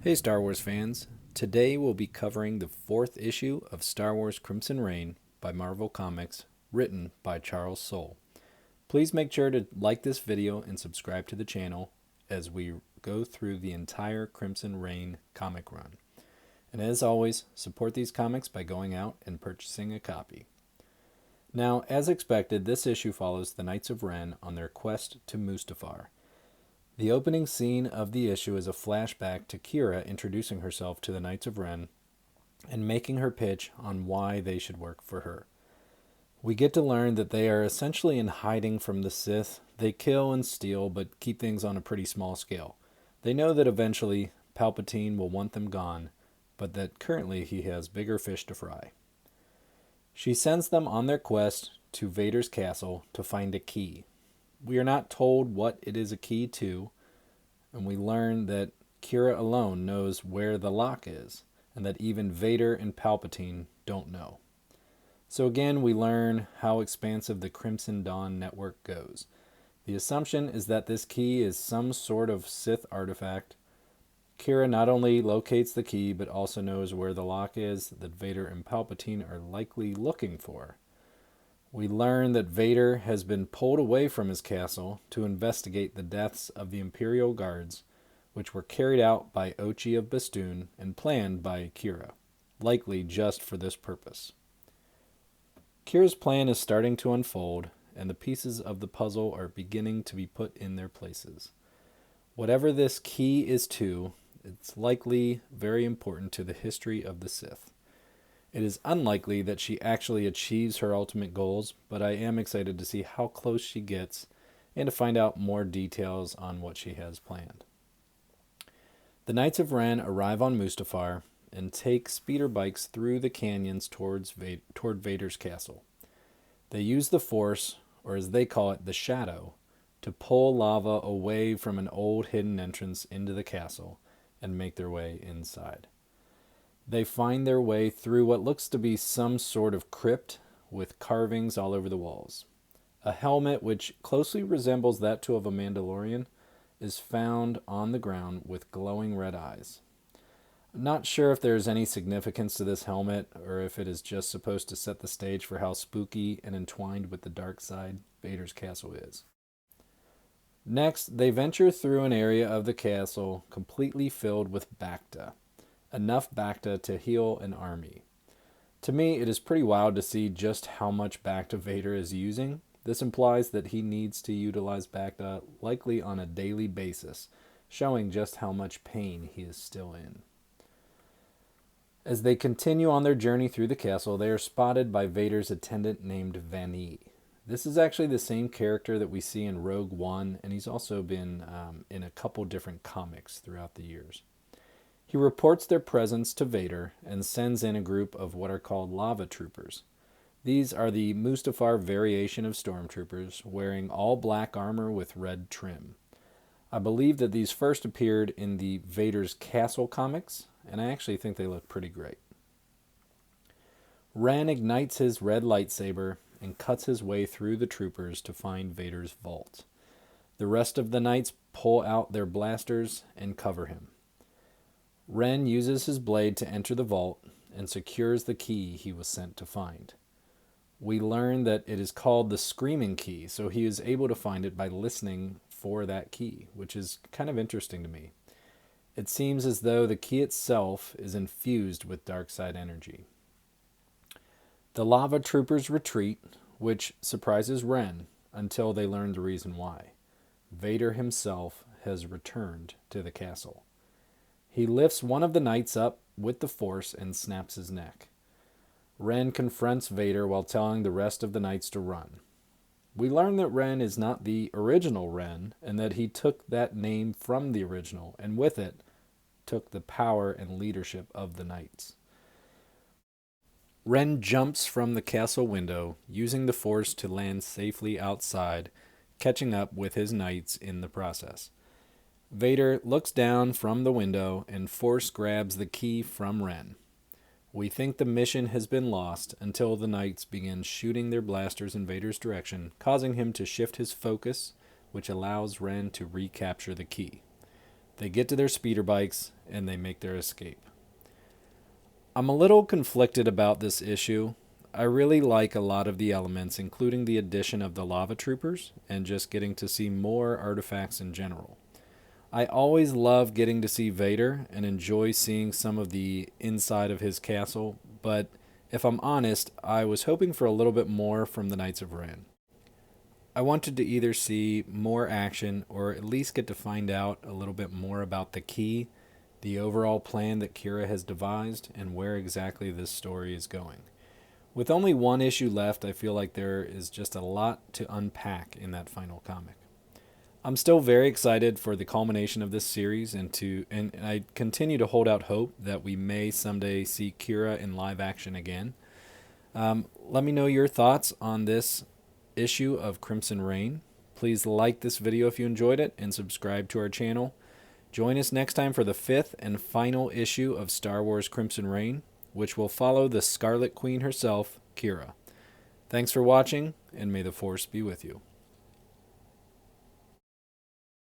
Hey Star Wars fans, today we'll be covering the fourth issue of Star Wars Crimson Reign by Marvel Comics, written by Charles Soule. Please make sure to like this video and subscribe to the channel as we go through the entire Crimson Reign comic run. And as always, support these comics by going out and purchasing a copy. Now, as expected, this issue follows the Knights of Ren on their quest to Mustafar. The opening scene of the issue is a flashback to Kira introducing herself to the Knights of Ren and making her pitch on why they should work for her. We get to learn that they are essentially in hiding from the Sith. They kill and steal, but keep things on a pretty small scale. They know that eventually Palpatine will want them gone, but that currently he has bigger fish to fry. She sends them on their quest to Vader's castle to find a key. We are not told what it is a key to, and we learn that Kira alone knows where the lock is, and that even Vader and Palpatine don't know. So again, we learn how expansive the Crimson Dawn network goes. The assumption is that this key is some sort of Sith artifact. Kira not only locates the key, but also knows where the lock is that Vader and Palpatine are likely looking for. We learn that Vader has been pulled away from his castle to investigate the deaths of the Imperial Guards, which were carried out by Ochi of Bastoon and planned by Kira, likely just for this purpose. Kira's plan is starting to unfold, and the pieces of the puzzle are beginning to be put in their places. Whatever this key is to, it's likely very important to the history of the Sith. It is unlikely that she actually achieves her ultimate goals, but I am excited to see how close she gets and to find out more details on what she has planned. The Knights of Ren arrive on Mustafar and take speeder bikes through the canyons toward Vader's castle. They use the Force, or as they call it, the Shadow, to pull lava away from an old hidden entrance into the castle and make their way inside. They find their way through what looks to be some sort of crypt with carvings all over the walls. A helmet which closely resembles that of a Mandalorian is found on the ground with glowing red eyes. I'm not sure if there's any significance to this helmet or if it is just supposed to set the stage for how spooky and entwined with the dark side Vader's castle is. Next, they venture through an area of the castle completely filled with Bacta. Enough Bacta to heal an army. To me, it is pretty wild to see just how much Bacta Vader is using. This implies that he needs to utilize Bacta likely on a daily basis, showing just how much pain he is still in. As they continue on their journey through the castle, they are spotted by Vader's attendant named Vanee. This is actually the same character that we see in Rogue One, and he's also been in a couple different comics throughout the years. He reports their presence to Vader and sends in a group of what are called lava troopers. These are the Mustafar variation of stormtroopers, wearing all black armor with red trim. I believe that these first appeared in the Vader's Castle comics, and I actually think they look pretty great. Ren ignites his red lightsaber and cuts his way through the troopers to find Vader's vault. The rest of the knights pull out their blasters and cover him. Ren uses his blade to enter the vault and secures the key he was sent to find. We learn that it is called the Screaming Key, so he is able to find it by listening for that key, which is kind of interesting to me. It seems as though the key itself is infused with dark side energy. The lava troopers retreat, which surprises Ren until they learn the reason why. Vader himself has returned to the castle. He lifts one of the knights up with the Force and snaps his neck. Ren confronts Vader while telling the rest of the knights to run. We learn that Ren is not the original Ren, and that he took that name from the original, and with it, took the power and leadership of the knights. Ren jumps from the castle window, using the Force to land safely outside, catching up with his knights in the process. Vader looks down from the window and Force grabs the key from Ren. We think the mission has been lost until the knights begin shooting their blasters in Vader's direction, causing him to shift his focus, which allows Ren to recapture the key. They get to their speeder bikes and they make their escape. I'm a little conflicted about this issue. I really like a lot of the elements, including the addition of the lava troopers and just getting to see more artifacts in general. I always love getting to see Vader and enjoy seeing some of the inside of his castle, but if I'm honest, I was hoping for a little bit more from the Knights of Ren. I wanted to either see more action or at least get to find out a little bit more about the key, the overall plan that Kira has devised, and where exactly this story is going. With only one issue left, I feel like there is just a lot to unpack in that final comic. I'm still very excited for the culmination of this series and I continue to hold out hope that we may someday see Kira in live action again. Let me know your thoughts on this issue of Crimson Reign. Please like this video if you enjoyed it and subscribe to our channel. Join us next time for the 5th and final issue of Star Wars Crimson Reign, which will follow the Scarlet Queen herself, Kira. Thanks for watching, and may the Force be with you.